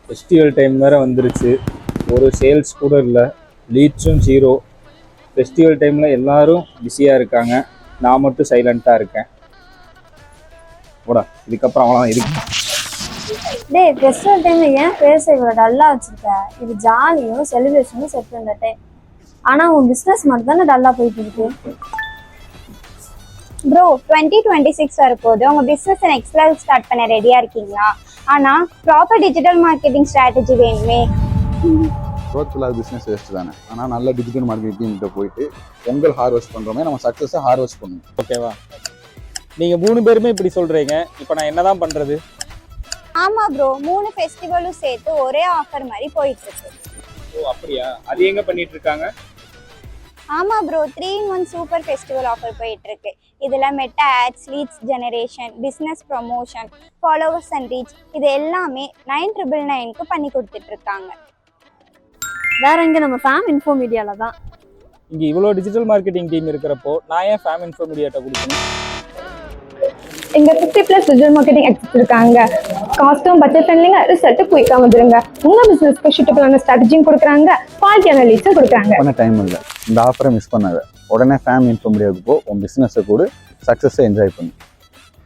Festival time வேறு வந்துருச்சு, ஒரு சேல்ஸ் கூட இல்லை, லீட்ஸும் 0. ஃபெஸ்டிவல் டைமில் எல்லாரும் பிஸியாக இருக்காங்க, நான் மட்டும் சைலண்ட்டாக இருக்கேன். போடா, இதுக்கப்புறம் அவன் இருக்கு. டேய், ஃபெஸ்டிவல் டைம்ல ஏன் பேச இவ்வளோ டல்லாக வச்சுருக்க? இது ஜாலியும் செலிப்ரேஷனும் செட் பண்ணுற டைம். ஆனால் உன் பிஸ்னஸ் மட்டும் தானே டல்லாக போயிட்டு இருக்கு. ப்ரோ, 2026 வரப்போது உங்கள் பிஸ்னஸை நெக்ஸ்ட் லெவல் ஸ்டார்ட் பண்ண ரெடியாக இருக்கீங்களா? ஆனால் ப்ராப்பர் டிஜிட்டல் மார்க்கெட்டிங் ஸ்ட்ராட்டஜி வேணுமே. க்ரோத் இல்லாத பிஸ்னஸ் வேஸ்ட் தானே. ஆனால் நல்ல டிஜிட்டல் மார்க்கெட்டிங்கிட்ட போயிட்டு பொங்கல் ஹார்வெஸ்ட் பண்ணுறோமே, நம்ம சக்ஸஸை ஹார்வெஸ்ட் பண்ணணும். ஓகேவா? நீங்கள் 3 பேருமே இப்படி சொல்கிறீங்க, இப்போ நான் என்ன தான் பண்ணுறது? ஆமாம் ப்ரோ, 3 ஃபெஸ்டிவலும் சேர்த்து ஒரே ஆஃபர் மாதிரி போயிட்டுருக்கு. ஓ அப்படியா? அது எங்கே பண்ணிட்டு இருக்காங்க? ஆமாம் bro, 3-in-1 super festival offer போயிட்டுருக்கு. இதில் Meta ads, leads generation, business promotion, followers and reach, இது எல்லாமே 999க்கு பண்ணி கொடுத்துட்ருக்காங்க. வேற எங்கே? நம்ம ஃபேம் இன்ஃபோ மீடியாவில் தான். இங்கே இவ்வளோ டிஜிட்டல் மார்க்கெட்டிங் டீம் இருக்கிறப்போ நான் ஏன் ஃபேம் இன்ஃபோ மீடியாட்ட கொடுக்கணும்? இங்க 50+ டிஜிட்டல் மார்க்கெட்டிங் எக்ஸ்பர்ட்ஸ் இருக்காங்க. காஸ்ட்டும் பட்ஜெட் ஃப்ரெண்ட்லிங்க, ரிசல்ட் குயிக்கா வந்துருங்க. உங்க பிசினஸ்க்கு சூட்டபிளான ஸ்ட்ராட்டஜியும் கொடுக்குறாங்க, குவாலிட்டியான லீட்ஸும் கொடுக்குறாங்க. பண்ண டைம் இல்லை, இந்த ஆஃபரை மிஸ் பண்ணாத. உடனே ஃபேம் இன்ஃபோ மீடியாவுக்கு போ, உன் பிஸ்னஸை கூட சக்ஸஸை என்ஜாய் பண்ணு.